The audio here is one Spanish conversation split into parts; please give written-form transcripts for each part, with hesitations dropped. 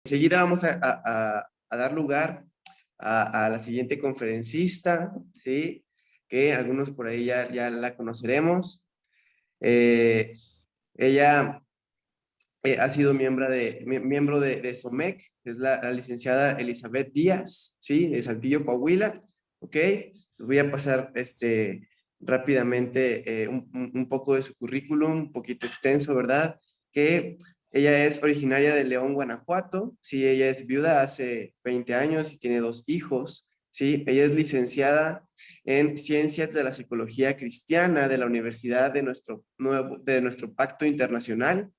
Enseguida vamos a dar lugar a la siguiente conferencista, ¿sí? Que algunos por ahí ya la conoceremos. Ella ha sido miembro de SOMEC, es la licenciada Elizabeth Díaz, ¿sí? De Saltillo, Coahuila, ¿ok? Les voy a pasar rápidamente un poco de su currículum, un poquito extenso, ¿verdad? Que ella es originaria de León, Guanajuato, sí, ella es viuda hace 20 años y tiene 2 hijos, sí, ella es licenciada en Ciencias de la Psicología Cristiana de la Universidad de nuestro Pacto Internacional.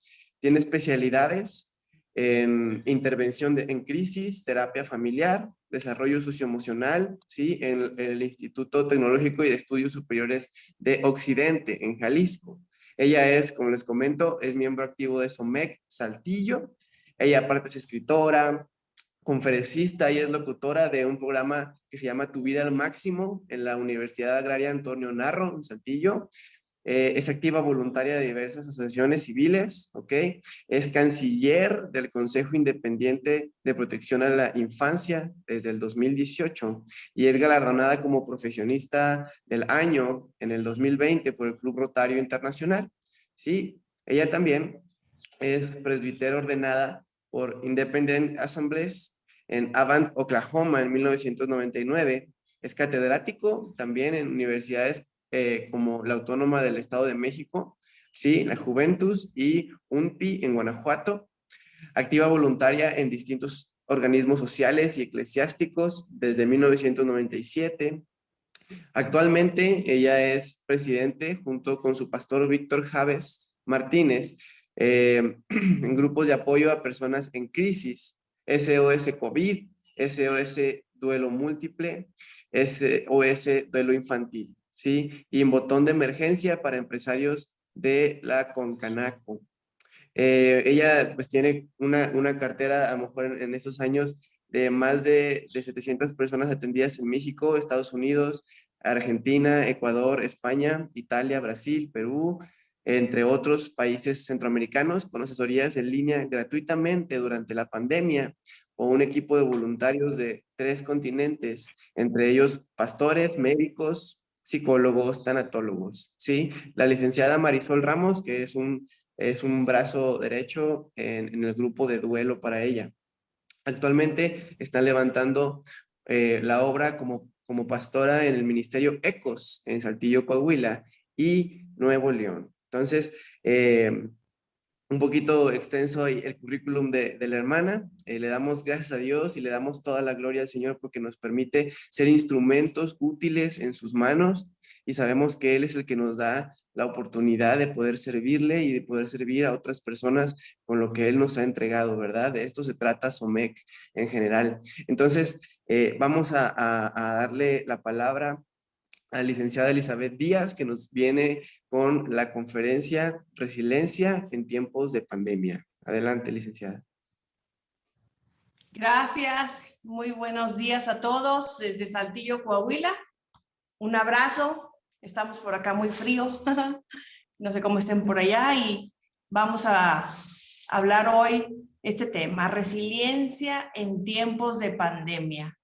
Tiene especialidades en intervención en crisis, terapia familiar, desarrollo socioemocional, ¿sí? En el Instituto Tecnológico y de Estudios Superiores de Occidente, en Jalisco. Ella es, como les comento, es miembro activo de SOMEC Saltillo. Ella aparte es escritora, conferencista y es locutora de un programa que se llama Tu Vida al Máximo en la Universidad Agraria Antonio Narro, en Saltillo. Es activa voluntaria de diversas asociaciones civiles, ¿ok? Es canciller del Consejo Independiente de Protección a la Infancia desde el 2018 y es galardonada como profesionista del año en el 2020 por el Club Rotario Internacional, ¿sí? Ella también es presbítera ordenada por Independent Assemblies en Avant, Oklahoma, en 1999. Es catedrático también en universidades como la Autónoma del Estado de México, ¿sí? La Juventus y UNPI en Guanajuato. Activa voluntaria en distintos organismos sociales y eclesiásticos desde 1997. Actualmente ella es presidente junto con su pastor Víctor Javes Martínez en grupos de apoyo a personas en crisis, SOS COVID, SOS Duelo Múltiple, SOS Duelo Infantil, ¿sí? Y en botón de emergencia para empresarios de la Concanaco. Ella pues tiene una cartera a lo mejor en estos años de más de 700 personas atendidas en México, Estados Unidos, Argentina, Ecuador, España, Italia, Brasil, Perú, entre otros países centroamericanos, con asesorías en línea gratuitamente durante la pandemia, o un equipo de voluntarios de 3 continentes, entre ellos pastores, médicos, psicólogos, tanatólogos, ¿sí? La licenciada Marisol Ramos, que es un brazo derecho en el grupo de duelo para ella. Actualmente están levantando la obra como pastora en el Ministerio ECOS en Saltillo, Coahuila y Nuevo León. Entonces, un poquito extenso el currículum de la hermana. Le damos gracias a Dios y le damos toda la gloria al Señor porque nos permite ser instrumentos útiles en sus manos y sabemos que Él es el que nos da la oportunidad de poder servirle y de poder servir a otras personas con lo que Él nos ha entregado, ¿verdad? De esto se trata SOMEC en general. Entonces, vamos a darle la palabra a la licenciada Elizabeth Díaz, que nos viene con la conferencia Resiliencia en tiempos de pandemia. Adelante, licenciada. Gracias, muy buenos días a todos desde Saltillo, Coahuila. Un abrazo, estamos por acá muy frío, no sé cómo estén por allá y vamos a hablar hoy este tema, resiliencia en tiempos de pandemia.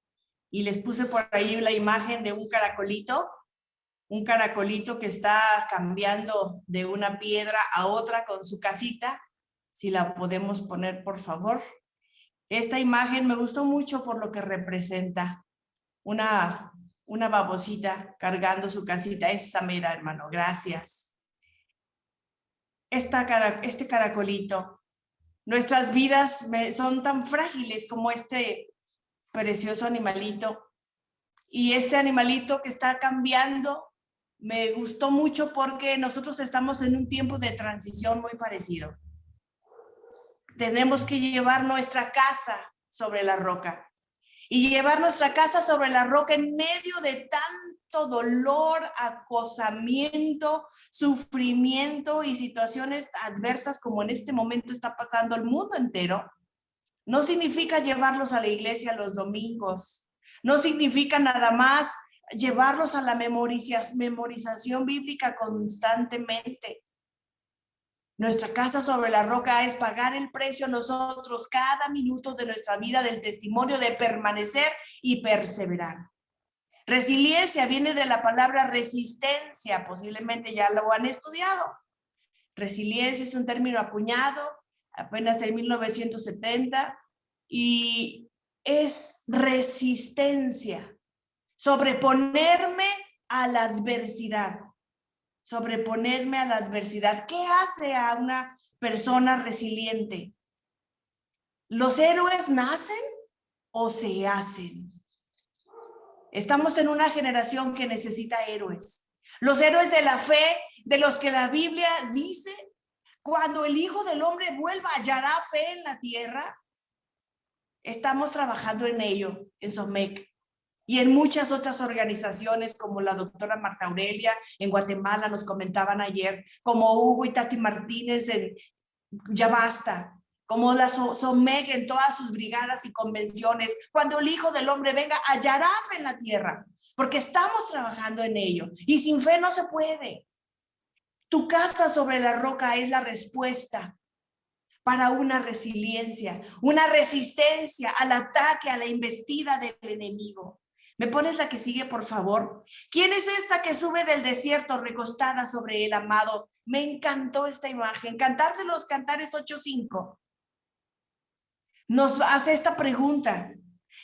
Y les puse por ahí la imagen de un caracolito que está cambiando de una piedra a otra con su casita. Si la podemos poner, por favor. Esta imagen me gustó mucho por lo que representa. Una babosita cargando su casita. Esa mera, hermano, gracias. Este caracolito. Nuestras vidas son tan frágiles como este precioso animalito. Y este animalito que está cambiando me gustó mucho porque nosotros estamos en un tiempo de transición muy parecido. Tenemos que llevar nuestra casa sobre la roca. Y llevar nuestra casa sobre la roca en medio de tanto dolor, acosamiento, sufrimiento y situaciones adversas como en este momento está pasando el mundo entero. No significa llevarlos a la iglesia los domingos. No significa nada más llevarlos a la memorización bíblica constantemente. Nuestra casa sobre la roca es pagar el precio nosotros cada minuto de nuestra vida del testimonio de permanecer y perseverar. Resiliencia viene de la palabra resistencia, posiblemente ya lo han estudiado. Resiliencia es un término acuñado apenas en 1970 y es resistencia, sobreponerme a la adversidad. Sobreponerme a la adversidad. ¿Qué hace a una persona resiliente? ¿Los héroes nacen o se hacen? Estamos en una generación que necesita héroes. Los héroes de la fe, de los que la Biblia dice, cuando el Hijo del Hombre vuelva, hallará fe en la tierra. Estamos trabajando en ello, en SOMEC. Y en muchas otras organizaciones como la doctora Marta Aurelia en Guatemala, nos comentaban ayer, como Hugo y Tati Martínez en Ya Basta, como la SOMEC en todas sus brigadas y convenciones. Cuando el Hijo del Hombre venga, hallará fe en la tierra, porque estamos trabajando en ello. Y sin fe no se puede. Tu casa sobre la roca es la respuesta para una resiliencia, una resistencia al ataque, a la embestida del enemigo. ¿Me pones la que sigue, por favor? ¿Quién es esta que sube del desierto recostada sobre el amado? Me encantó esta imagen. Cantar de los Cantares 8:5 nos hace esta pregunta.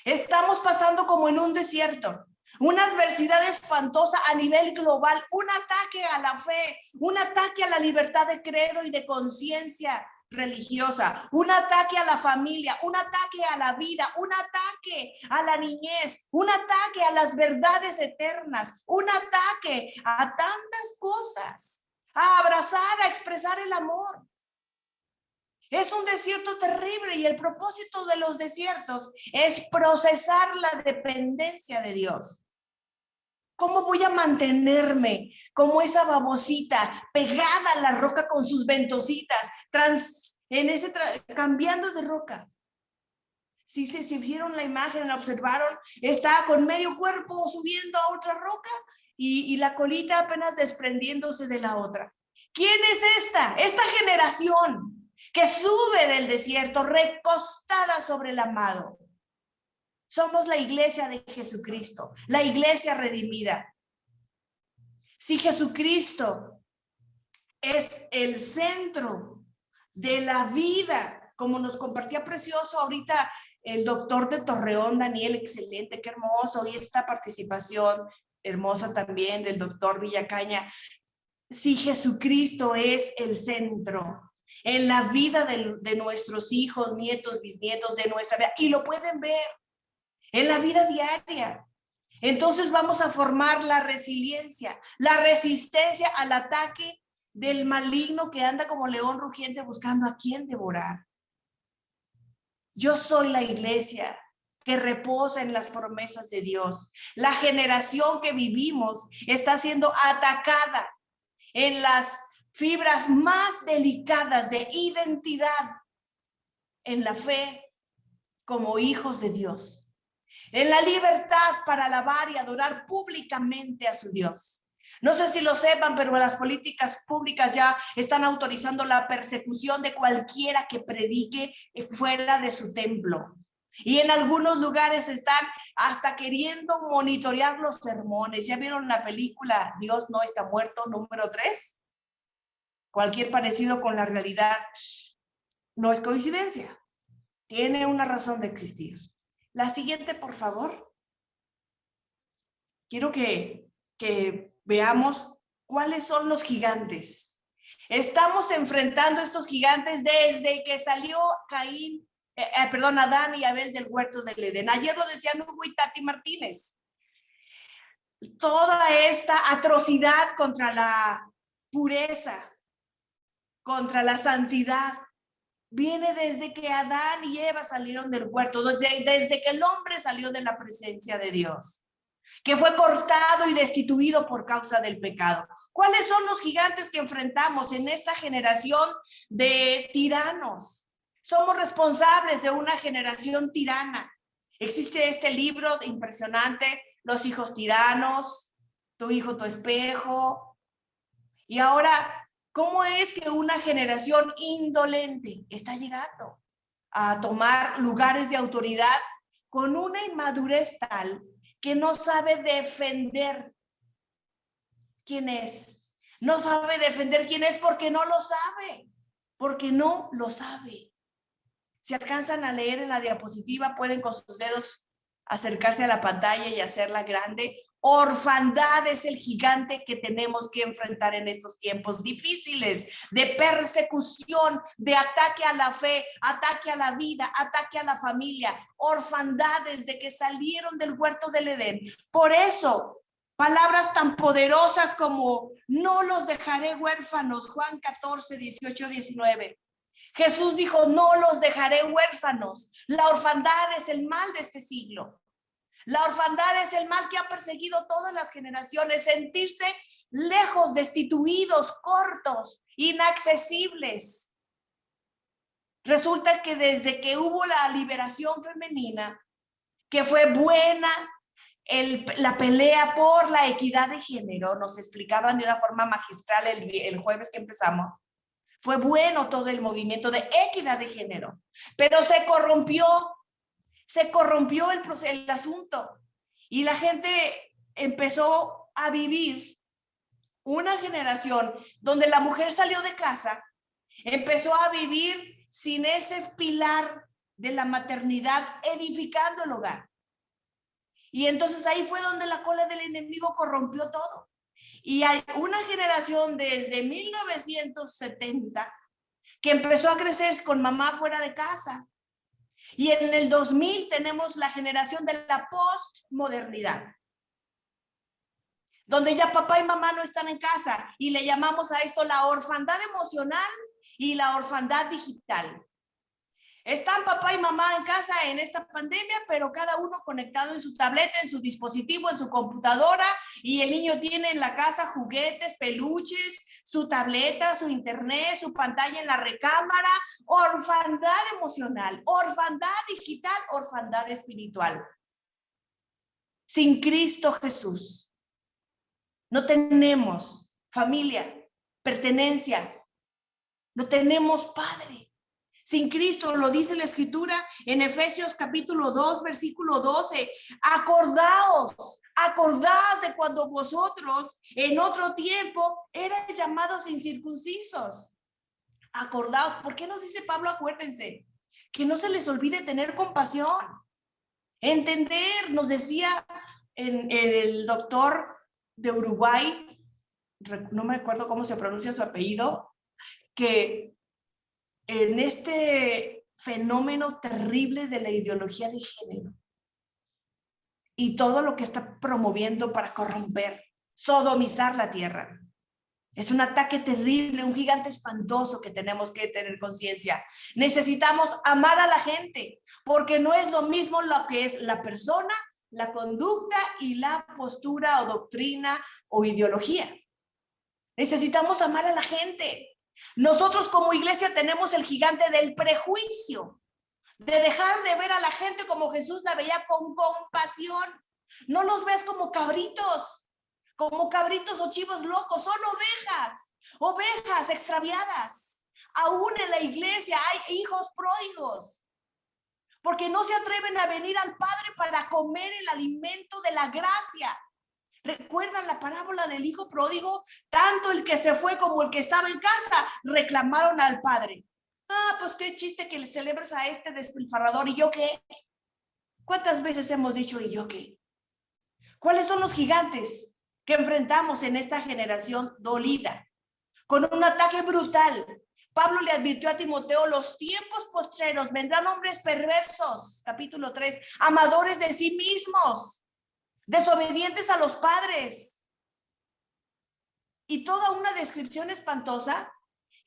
Estamos pasando como en un desierto, una adversidad espantosa a nivel global, un ataque a la fe, un ataque a la libertad de credo y de conciencia religiosa, un ataque a la familia, un ataque a la vida, un ataque a la niñez, un ataque a las verdades eternas, un ataque a tantas cosas, a abrazar, a expresar el amor. Es un desierto terrible y el propósito de los desiertos es procesar la dependencia de Dios. ¿Cómo voy a mantenerme como esa babosita pegada a la roca con sus ventositas, cambiando de roca? Si se vieron la imagen, la observaron, está con medio cuerpo subiendo a otra roca y la colita apenas desprendiéndose de la otra. ¿Quién es esta? Esta generación que sube del desierto recostada sobre el amado. Somos la iglesia de Jesucristo, la iglesia redimida. Si Jesucristo es el centro de la vida, como nos compartía precioso ahorita el doctor de Torreón, Daniel, excelente, qué hermoso, y esta participación hermosa también del doctor Villacaña. Si Jesucristo es el centro en la vida de nuestros hijos, nietos, bisnietos, de nuestra vida, y lo pueden ver en la vida diaria. Entonces vamos a formar la resiliencia, la resistencia al ataque del maligno que anda como león rugiente buscando a quién devorar. Yo soy la iglesia que reposa en las promesas de Dios. La generación que vivimos está siendo atacada en las fibras más delicadas de identidad, en la fe como hijos de Dios. En la libertad para alabar y adorar públicamente a su Dios. No sé si lo sepan, pero las políticas públicas ya están autorizando la persecución de cualquiera que predique fuera de su templo. Y en algunos lugares están hasta queriendo monitorear los sermones. ¿Ya vieron la película Dios no está muerto, número 3? Cualquier parecido con la realidad no es coincidencia. Tiene una razón de existir. La siguiente, por favor. Quiero que veamos cuáles son los gigantes. Estamos enfrentando estos gigantes desde que salió Adán y Abel del huerto del Edén. Ayer lo decían Hugo y Tati Martínez. Toda esta atrocidad contra la pureza, contra la santidad, viene desde que Adán y Eva salieron del huerto, desde que el hombre salió de la presencia de Dios, que fue cortado y destituido por causa del pecado. ¿Cuáles son los gigantes que enfrentamos en esta generación de tiranos? Somos responsables de una generación tirana. Existe este libro impresionante, Los hijos tiranos, Tu hijo, tu espejo. Y ahora ¿Cómo es que una generación indolente está llegando a tomar lugares de autoridad con una inmadurez tal que no sabe defender quién es? No sabe defender quién es porque no lo sabe, porque no lo sabe. Si alcanzan a leer en la diapositiva, pueden con sus dedos acercarse a la pantalla y hacerla grande. Orfandad es el gigante que tenemos que enfrentar en estos tiempos difíciles de persecución, de ataque a la fe, ataque a la vida, ataque a la familia. Orfandad desde que salieron del huerto del Edén. Por eso, palabras tan poderosas como no los dejaré huérfanos, Juan 14, 18, 19. Jesús dijo, no los dejaré huérfanos. La orfandad es el mal de este siglo. La orfandad es el mal que ha perseguido todas las generaciones. Sentirse lejos, destituidos, cortos, inaccesibles. Resulta que desde que hubo la liberación femenina, que fue buena, la pelea por la equidad de género, nos explicaban de una forma magistral el jueves que empezamos. Fue bueno todo el movimiento de equidad de género, pero se corrompió el asunto y la gente empezó a vivir una generación donde la mujer salió de casa, empezó a vivir sin ese pilar de la maternidad, edificando el hogar. Y entonces ahí fue donde la cola del enemigo corrompió todo. Y hay una generación desde 1970 que empezó a crecer con mamá fuera de casa. Y en el 2000 tenemos la generación de la postmodernidad, donde ya papá y mamá no están en casa y le llamamos a esto la orfandad emocional y la orfandad digital. Están papá y mamá en casa en esta pandemia, pero cada uno conectado en su tableta, en su dispositivo, en su computadora, y el niño tiene en la casa juguetes, peluches, su tableta, su internet, su pantalla en la recámara. Orfandad emocional, orfandad digital, orfandad espiritual. Sin Cristo Jesús no tenemos familia, pertenencia, no tenemos padre. Sin Cristo, lo dice la Escritura en Efesios capítulo 2, versículo 12. Acordaos de cuando vosotros en otro tiempo erais llamados incircuncisos. Acordaos, ¿por qué nos dice Pablo? Acuérdense, que no se les olvide tener compasión, entender. Nos decía el doctor de Uruguay, no me acuerdo cómo se pronuncia su apellido, que en este fenómeno terrible de la ideología de género y todo lo que está promoviendo para corromper, sodomizar la tierra. Es un ataque terrible, un gigante espantoso que tenemos que tener conciencia. Necesitamos amar a la gente, porque no es lo mismo lo que es la persona, la conducta y la postura o doctrina o ideología. Necesitamos amar a la gente. Nosotros como iglesia tenemos el gigante del prejuicio, de dejar de ver a la gente como Jesús la veía, con compasión. No los ves como cabritos o chivos locos, son ovejas extraviadas. Aún en la iglesia hay hijos pródigos, porque no se atreven a venir al Padre para comer el alimento de la gracia. ¿Recuerdan la parábola del hijo pródigo? Tanto el que se fue como el que estaba en casa reclamaron al padre. Pues qué chiste que le celebras a este despilfarrador. ¿Y yo qué? ¿Cuántas veces hemos dicho ¿y yo qué? ¿Cuáles son los gigantes que enfrentamos en esta generación dolida? Con un ataque brutal. Pablo le advirtió a Timoteo, los tiempos postreros vendrán hombres perversos, capítulo 3, amadores de sí mismos, desobedientes a los padres. Y toda una descripción espantosa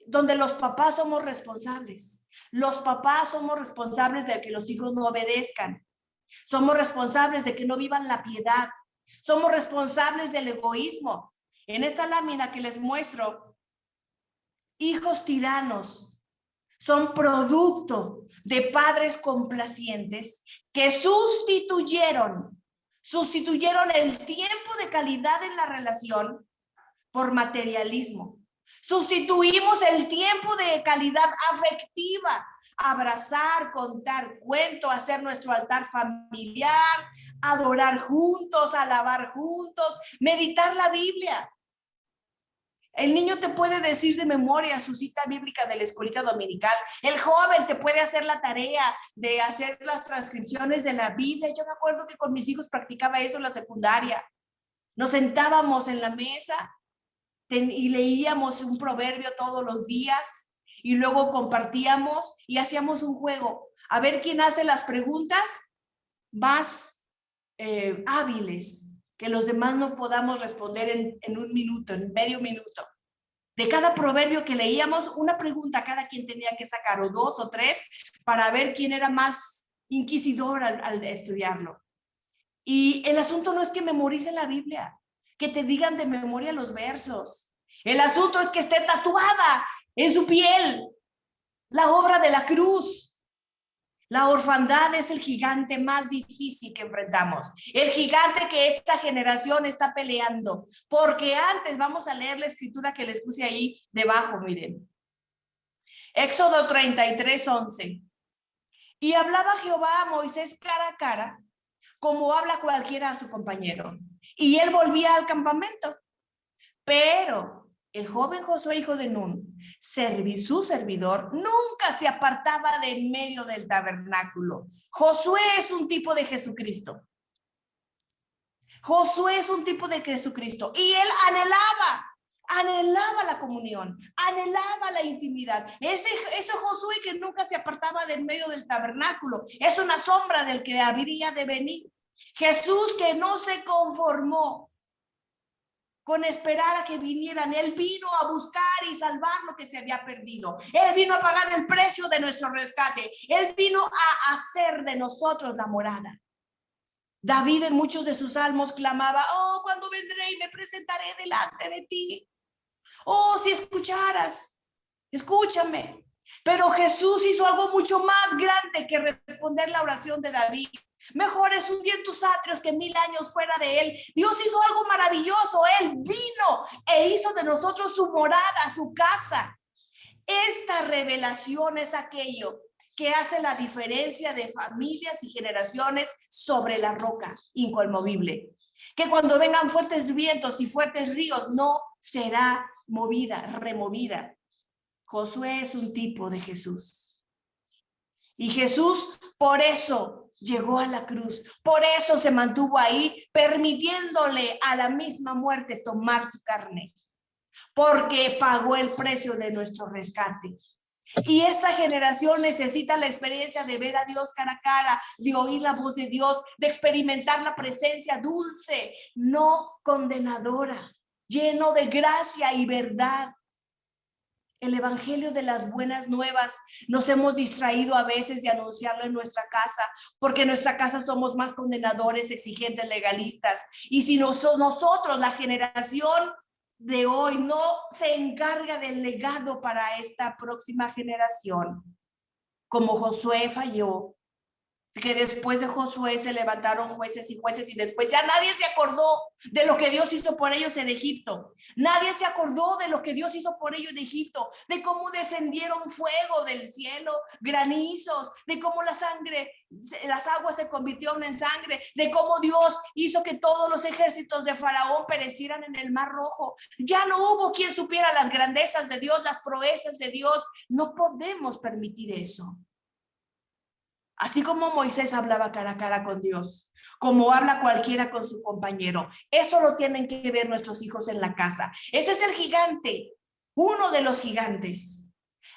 donde los papás somos responsables. Los papás somos responsables de que los hijos no obedezcan. Somos responsables de que no vivan la piedad. Somos responsables del egoísmo. En esta lámina que les muestro, hijos tiranos son producto de padres complacientes que sustituyeron el tiempo de calidad en la relación por materialismo. Sustituimos el tiempo de calidad afectiva, abrazar, contar cuento, hacer nuestro altar familiar, adorar juntos, alabar juntos, meditar la Biblia. El niño te puede decir de memoria su cita bíblica de la escuelita dominical. El joven te puede hacer la tarea de hacer las transcripciones de la Biblia. Yo me acuerdo que con mis hijos practicaba eso en la secundaria. Nos sentábamos en la mesa y leíamos un proverbio todos los días y luego compartíamos y hacíamos un juego. A ver quién hace las preguntas más hábiles, que los demás no podamos responder en un minuto, en medio minuto. De cada proverbio que leíamos, una pregunta cada quien tenía que sacar, o 2 o 3, para ver quién era más inquisidor al estudiarlo. Y el asunto no es que memoricen la Biblia, que te digan de memoria los versos. El asunto es que esté tatuada en su piel la obra de la cruz. La orfandad es el gigante más difícil que enfrentamos. El gigante que esta generación está peleando. Porque antes, vamos a leer la escritura que les puse ahí debajo, miren. Éxodo 33:11. Y hablaba Jehová a Moisés cara a cara, como habla cualquiera a su compañero. Y él volvía al campamento. Pero el joven Josué, hijo de Nun, su servidor, nunca se apartaba de en medio del tabernáculo. Josué es un tipo de Jesucristo. Josué es un tipo de Jesucristo. Y él anhelaba la comunión, anhelaba la intimidad. Ese Josué que nunca se apartaba de en medio del tabernáculo es una sombra del que habría de venir. Jesús que no se conformó con esperar a que vinieran. Él vino a buscar y salvar lo que se había perdido. Él vino a pagar el precio de nuestro rescate. Él vino a hacer de nosotros la morada. David en muchos de sus salmos clamaba, oh, cuando vendré y me presentaré delante de ti. Oh, si escucharas, escúchame. Pero Jesús hizo algo mucho más grande que responder la oración de David. Mejor es un día en tus atrios que 1000 años fuera de él. Dios hizo algo maravilloso. Él vino e hizo de nosotros su morada, su casa. Esta revelación es aquello que hace la diferencia de familias y generaciones sobre la roca inconmovible. Que cuando vengan fuertes vientos y fuertes ríos no será removida. Josué es un tipo de Jesús. Y Jesús por eso llegó a la cruz, por eso se mantuvo ahí, permitiéndole a la misma muerte tomar su carne, porque pagó el precio de nuestro rescate. Y esta generación necesita la experiencia de ver a Dios cara a cara, de oír la voz de Dios, de experimentar la presencia dulce, no condenadora, lleno de gracia y verdad. El evangelio de las buenas nuevas nos hemos distraído a veces de anunciarlo en nuestra casa, porque en nuestra casa somos más condenadores, exigentes, legalistas. Y si nosotros, la generación de hoy, no se encarga del legado para esta próxima generación, como Josué falló, que después de Josué se levantaron jueces y después ya nadie se acordó de lo que Dios hizo por ellos en Egipto. Nadie se acordó de lo que Dios hizo por ellos en Egipto, de cómo descendieron fuego del cielo, granizos, de cómo las aguas se convirtieron en sangre, de cómo Dios hizo que todos los ejércitos de Faraón perecieran en el Mar Rojo. Ya no hubo quien supiera las grandezas de Dios, las proezas de Dios. No podemos permitir eso. Así como Moisés hablaba cara a cara con Dios, como habla cualquiera con su compañero. Eso lo tienen que ver nuestros hijos en la casa. Ese es el gigante, uno de los gigantes.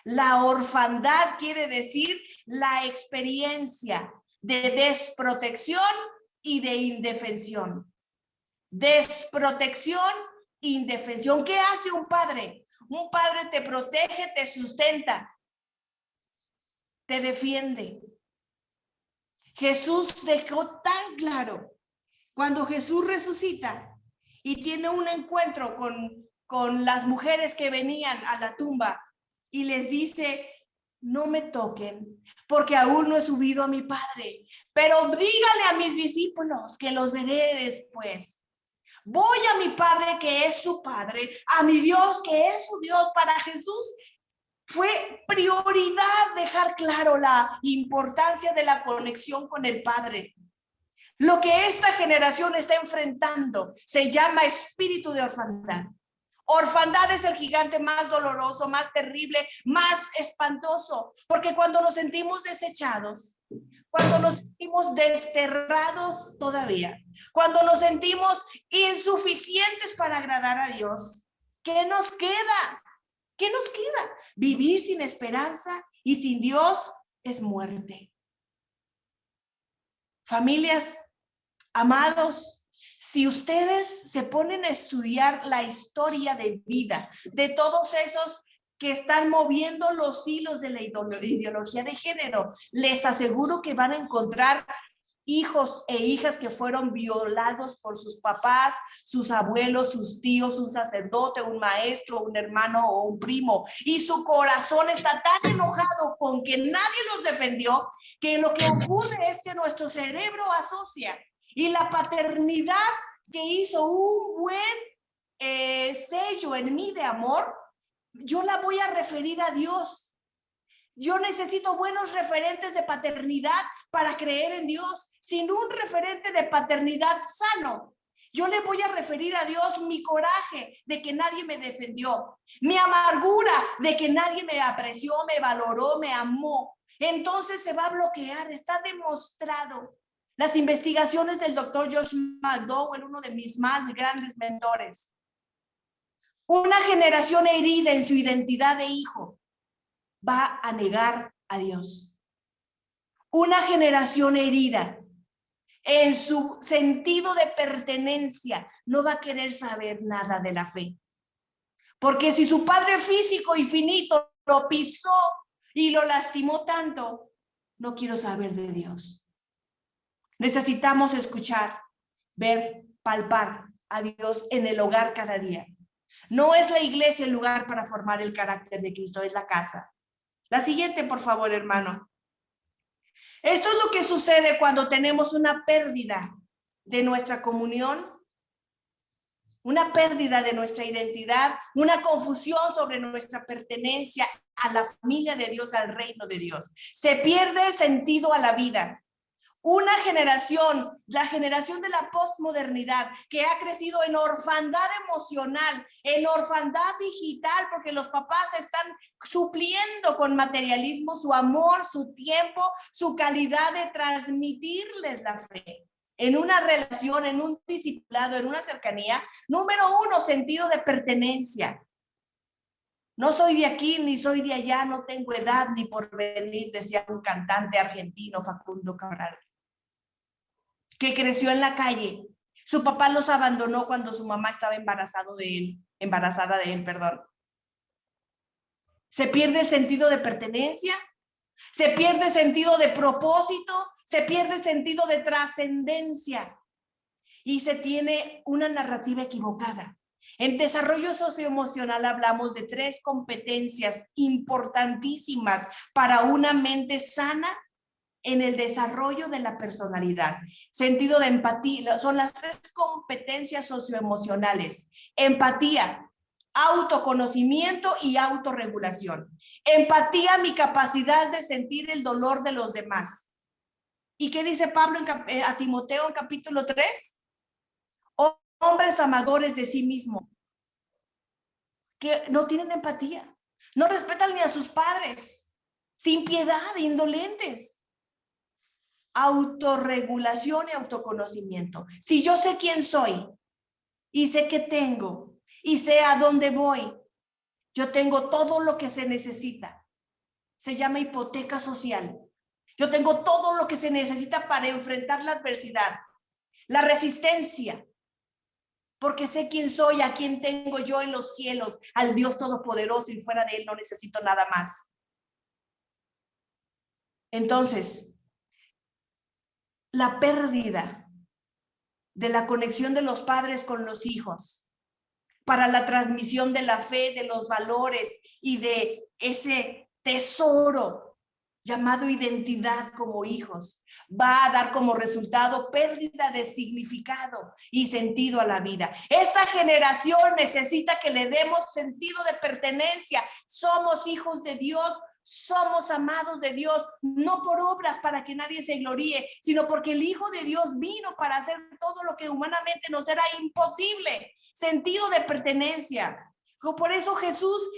La orfandad quiere decir la experiencia de desprotección y de indefensión. Desprotección, indefensión. ¿Qué hace un padre? Un padre te protege, te sustenta, te defiende. Jesús dejó tan claro, cuando Jesús resucita y tiene un encuentro con las mujeres que venían a la tumba y les dice, no me toquen, porque aún no he subido a mi Padre, pero díganle a mis discípulos que los veré después. Voy a mi Padre que es su Padre, a mi Dios que es su Dios. Para Jesús fue prioridad dejar claro la importancia de la conexión con el Padre. Lo que esta generación está enfrentando se llama espíritu de orfandad. Orfandad es el gigante más doloroso, más terrible, más espantoso, porque cuando nos sentimos desechados, cuando nos sentimos desterrados todavía, cuando nos sentimos insuficientes para agradar a Dios, ¿qué nos queda? ¿Qué nos queda? Vivir sin esperanza y sin Dios es muerte. Familias, amados, si ustedes se ponen a estudiar la historia de vida de todos esos que están moviendo los hilos de la ideología de género, les aseguro que van a encontrar hijos e hijas que fueron violados por sus papás, sus abuelos, sus tíos, un sacerdote, un maestro, un hermano o un primo. Y su corazón está tan enojado con que nadie los defendió, que lo que ocurre es que nuestro cerebro asocia. Y la paternidad que hizo un buen sello en mí de amor, yo la voy a referir a Dios. Yo necesito buenos referentes de paternidad para creer en Dios. Sin un referente de paternidad sano, yo le voy a referir a Dios mi coraje de que nadie me defendió, mi amargura de que nadie me apreció, me valoró, me amó. Entonces se va a bloquear, está demostrado. Las investigaciones del doctor Josh McDowell, uno de mis más grandes mentores. Una generación herida en su identidad de hijo va a negar a Dios. Una generación herida en su sentido de pertenencia no va a querer saber nada de la fe. Porque si su padre físico y finito lo pisó y lo lastimó tanto, no quiero saber de Dios. Necesitamos escuchar, ver, palpar a Dios en el hogar cada día. No es la iglesia el lugar para formar el carácter de Cristo, es la casa. La siguiente, por favor, hermano. Esto es lo que sucede cuando tenemos una pérdida de nuestra comunión, una pérdida de nuestra identidad, una confusión sobre nuestra pertenencia a la familia de Dios, al reino de Dios. Se pierde sentido a la vida. Una generación, la generación de la postmodernidad, que ha crecido en orfandad emocional, en orfandad digital, porque los papás están supliendo con materialismo su amor, su tiempo, su calidad de transmitirles la fe. En una relación, en un discipulado, en una cercanía. Número uno, sentido de pertenencia. No soy de aquí, ni soy de allá, no tengo edad ni porvenir, decía un cantante argentino, Facundo Cabral, que creció en la calle. Su papá los abandonó cuando su mamá estaba embarazada de él, perdón. Se pierde el sentido de pertenencia, se pierde el sentido de propósito, se pierde el sentido de trascendencia y se tiene una narrativa equivocada. En desarrollo socioemocional hablamos de 3 competencias importantísimas para una mente sana en el desarrollo de la personalidad. Sentido de empatía, son las 3 competencias socioemocionales. Empatía, autoconocimiento y autorregulación. Empatía, mi capacidad de sentir el dolor de los demás. ¿Y qué dice Pablo a Timoteo en capítulo 3? Hombres amadores de sí mismos, que no tienen empatía, no respetan ni a sus padres, sin piedad, indolentes. Autorregulación y autoconocimiento. Si yo sé quién soy y sé qué tengo y sé a dónde voy, yo tengo todo lo que se necesita. Se llama hipoteca social. Yo tengo todo lo que se necesita para enfrentar la adversidad, la resistencia, porque sé quién soy, a quién tengo yo en los cielos, al Dios Todopoderoso, y fuera de Él no necesito nada más. Entonces, la pérdida de la conexión de los padres con los hijos para la transmisión de la fe, de los valores y de ese tesoro llamado identidad como hijos, va a dar como resultado pérdida de significado y sentido a la vida. Esta generación necesita que le demos sentido de pertenencia. Somos hijos de Dios, somos amados de Dios, no por obras para que nadie se gloríe, sino porque el Hijo de Dios vino para hacer todo lo que humanamente nos era imposible. Sentido de pertenencia. Por eso Jesús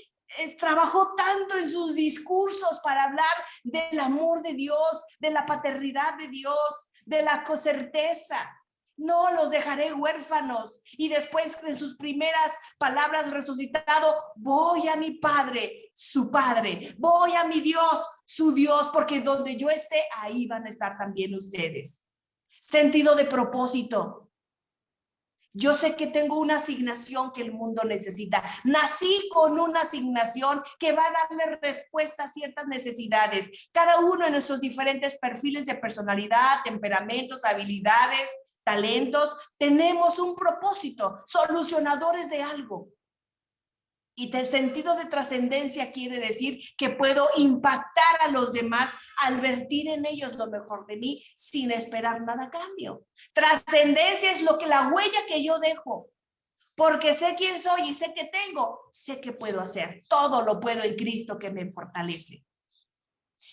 trabajó tanto en sus discursos para hablar del amor de Dios, de la paternidad de Dios, de la certeza. No los dejaré huérfanos. Y después en sus primeras palabras resucitado, voy a mi Padre, su Padre, voy a mi Dios, su Dios, porque donde yo esté, ahí van a estar también ustedes. Sentido de propósito. Yo sé que tengo una asignación que el mundo necesita. Nací con una asignación que va a darle respuesta a ciertas necesidades. Cada uno de nuestros diferentes perfiles de personalidad, temperamentos, habilidades, talentos, tenemos un propósito, solucionadores de algo. Y el sentido de trascendencia quiere decir que puedo impactar a los demás al vertir en ellos lo mejor de mí sin esperar nada a cambio. Trascendencia es lo que la huella que yo dejo, porque sé quién soy y sé que tengo, sé que puedo hacer. Todo lo puedo en Cristo que me fortalece.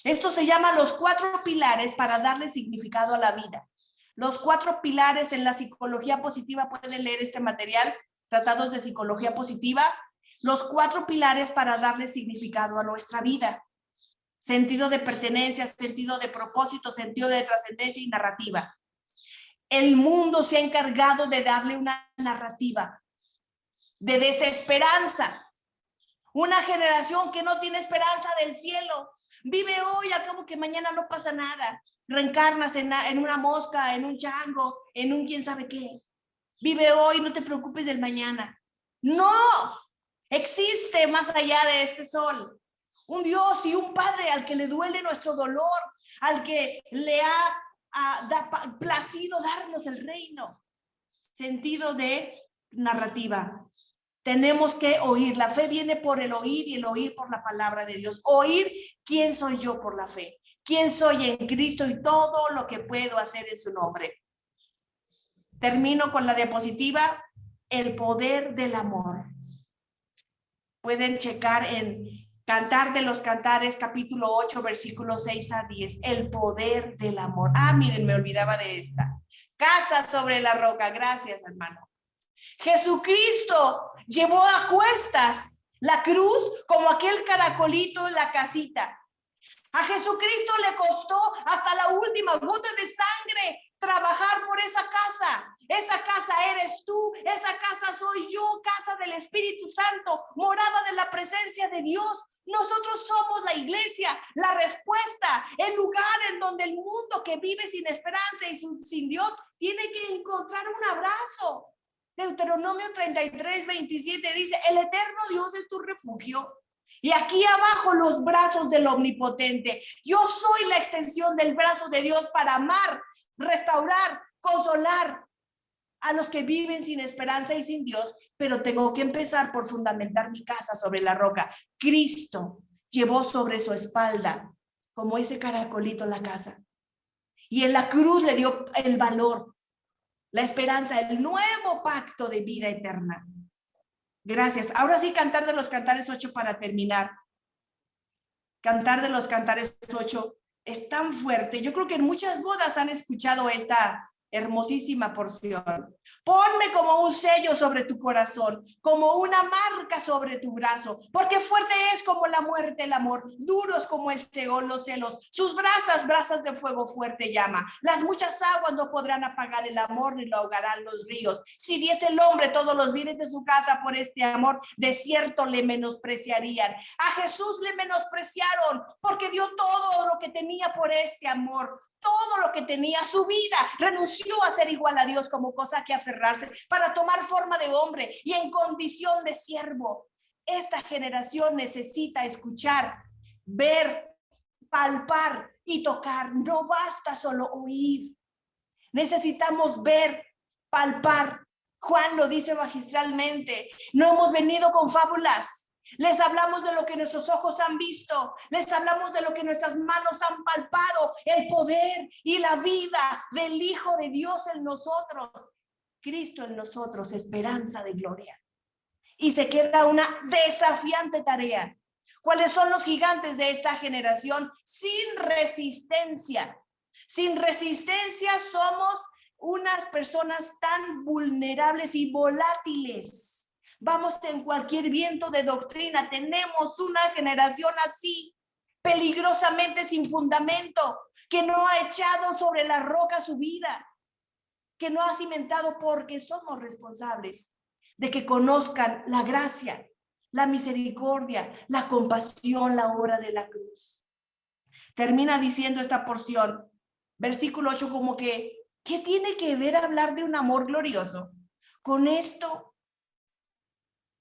Esto se llama los 4 pilares para darle significado a la vida. Los 4 pilares en la psicología positiva, pueden leer este material, Tratados de Psicología Positiva. Los 4 pilares para darle significado a nuestra vida. Sentido de pertenencia, sentido de propósito, sentido de trascendencia y narrativa. El mundo se ha encargado de darle una narrativa de desesperanza. Una generación que no tiene esperanza del cielo. Vive hoy, al cabo que mañana no pasa nada. Reencarnas en una mosca, en un chango, en un quién sabe qué. Vive hoy, no te preocupes del mañana. ¡No! Existe más allá de este sol un Dios y un Padre al que le duele nuestro dolor, al que le ha placido darnos el reino. Sentido de narrativa. Tenemos que oír. La fe viene por el oír y el oír por la palabra de Dios. Oír quién soy yo por la fe, quién soy en Cristo y todo lo que puedo hacer en su nombre. Termino con la diapositiva, el poder del amor. Pueden checar en Cantar de los Cantares, capítulo 8, versículos 6 a 10. El poder del amor. Miren, me olvidaba de esta. Casa sobre la roca. Gracias, hermano. Jesucristo llevó a cuestas la cruz como aquel caracolito en la casita. A Jesucristo le costó hasta la última gota de sangre trabajar por esa casa. Esa casa eres tú, esa casa soy yo, casa del Espíritu Santo, morada de la presencia de Dios. Nosotros somos la iglesia, la respuesta, el lugar en donde el mundo que vive sin esperanza y sin Dios tiene que encontrar un abrazo. Deuteronomio 33, 27 dice, el eterno Dios es tu refugio. Y aquí abajo los brazos del Omnipotente. Yo soy la extensión del brazo de Dios para amar, restaurar, consolar a los que viven sin esperanza y sin Dios, pero tengo que empezar por fundamentar mi casa sobre la roca. Cristo llevó sobre su espalda, como ese caracolito, la casa. Y en la cruz le dio el valor, la esperanza, el nuevo pacto de vida eterna. Gracias. Ahora sí, Cantar de los Cantares 8 para terminar. Cantar de los Cantares 8 es tan fuerte. Yo creo que en muchas bodas han escuchado esta hermosísima porción. Ponme como un sello sobre tu corazón, como una marca sobre tu brazo, porque fuerte es como la muerte el amor, duros como el Seol los celos, sus brasas de fuego fuerte llama, las muchas aguas no podrán apagar el amor ni lo ahogarán los ríos. Si diese el hombre todos los bienes de su casa por este amor, de cierto le menospreciarían. A Jesús le menospreciaron porque dio todo lo que tenía por este amor, todo lo que tenía, su vida, renunció a ser igual a Dios como cosa que aferrarse para tomar forma de hombre y en condición de siervo. Esta generación necesita escuchar, ver, palpar y tocar. No basta solo oír. Necesitamos ver, palpar. Juan lo dice magistralmente. No hemos venido con fábulas. Les hablamos de lo que nuestros ojos han visto. Les hablamos de lo que nuestras manos han palpado. El poder y la vida del Hijo de Dios en nosotros. Cristo en nosotros, esperanza de gloria. Y se queda una desafiante tarea. ¿Cuáles son los gigantes de esta generación? Sin resistencia. Sin resistencia somos unas personas tan vulnerables y volátiles. Vamos en cualquier viento de doctrina. Tenemos una generación así, peligrosamente sin fundamento, que no ha echado sobre la roca su vida, que no ha cimentado, porque somos responsables de que conozcan la gracia, la misericordia, la compasión, la obra de la cruz. Termina diciendo esta porción, versículo 8, como que, ¿qué tiene que ver hablar de un amor glorioso con esto?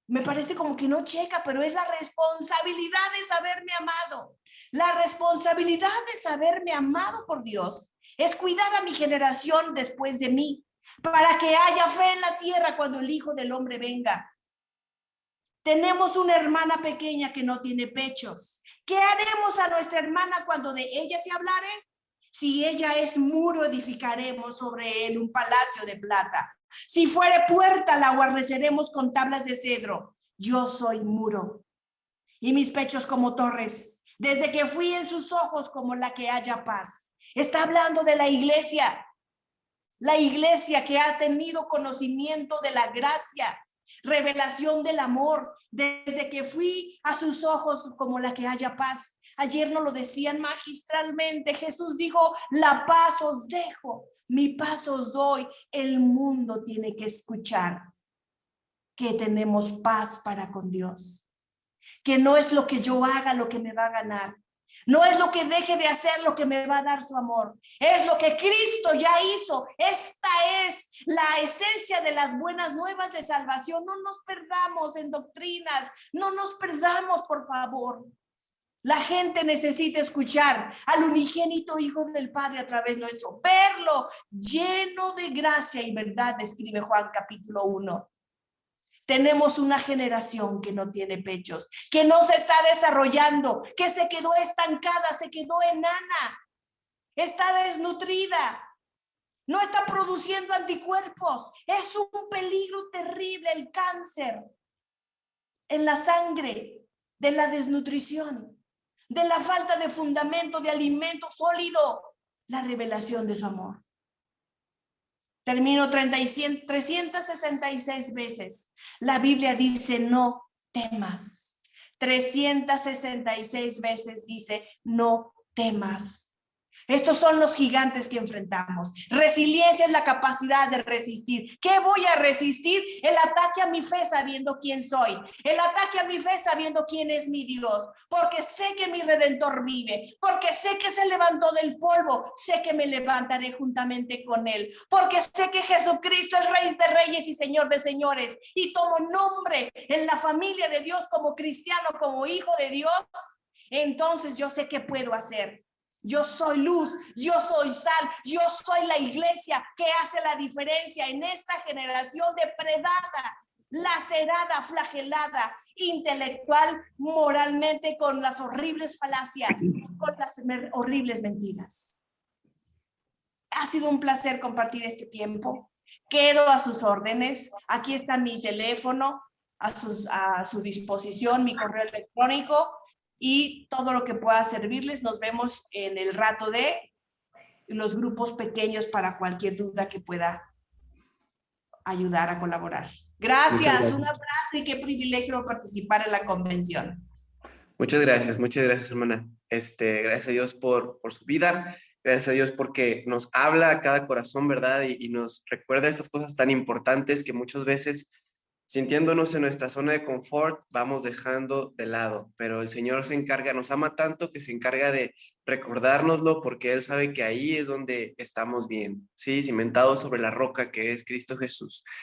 Me parece como que no checa, pero es la responsabilidad de saberme amado. La responsabilidad de saberme amado por Dios es cuidar a mi generación después de mí, para que haya fe en la tierra cuando el Hijo del Hombre venga. Tenemos una hermana pequeña que no tiene pechos. ¿Qué haremos a nuestra hermana cuando de ella se hablare? Si ella es muro, edificaremos sobre él un palacio de plata. Si fuere puerta, la guarneceremos con tablas de cedro. Yo soy muro, y mis pechos como torres. Desde que fui en sus ojos como la que haya paz. Está hablando de la iglesia que ha tenido conocimiento de la gracia, revelación del amor, desde que fui a sus ojos como la que haya paz. Ayer nos lo decían magistralmente. Jesús dijo, la paz os dejo, mi paz os doy. El mundo tiene que escuchar que tenemos paz para con Dios, que no es lo que yo haga lo que me va a ganar. No es lo que deje de hacer lo que me va a dar su amor. Es lo que Cristo ya hizo. Esta es la esencia de las buenas nuevas de salvación. No nos perdamos en doctrinas. No nos perdamos, por favor. La gente necesita escuchar al unigénito Hijo del Padre a través nuestro. Verlo lleno de gracia y verdad, escribe Juan capítulo 1. Tenemos una generación que no tiene pechos, que no se está desarrollando, que se quedó estancada, se quedó enana, está desnutrida, no está produciendo anticuerpos. Es un peligro terrible el cáncer en la sangre de la desnutrición, de la falta de fundamento, de alimento sólido, la revelación de su amor. Termino 366 veces. La Biblia dice, no temas. 366 veces dice, no temas. Estos son los gigantes que enfrentamos. Resiliencia es la capacidad de resistir. ¿Qué voy a resistir? El ataque a mi fe sabiendo quién soy. El ataque a mi fe sabiendo quién es mi Dios. Porque sé que mi Redentor vive. Porque sé que se levantó del polvo. Sé que me levantaré juntamente con él. Porque sé que Jesucristo es Rey de Reyes y Señor de Señores. Y tomo nombre en la familia de Dios como cristiano, como hijo de Dios. Entonces yo sé qué puedo hacer. Yo soy luz, yo soy sal, yo soy la iglesia que hace la diferencia en esta generación depredada, lacerada, flagelada, intelectual, moralmente, con las horribles falacias, con las horribles mentiras. Ha sido un placer compartir este tiempo. Quedo a sus órdenes. Aquí está mi teléfono a su disposición, mi correo electrónico. Y todo lo que pueda servirles. Nos vemos en el rato de los grupos pequeños para cualquier duda que pueda ayudar a colaborar. Gracias, un abrazo y qué privilegio participar en la convención. Muchas gracias, hermana. Gracias a Dios por su vida, gracias a Dios porque nos habla a cada corazón, ¿verdad? Y nos recuerda estas cosas tan importantes que muchas veces, sintiéndonos en nuestra zona de confort, vamos dejando de lado, pero el Señor se encarga, nos ama tanto que se encarga de recordárnoslo porque Él sabe que ahí es donde estamos bien, ¿sí? Cimentados sobre la roca que es Cristo Jesús.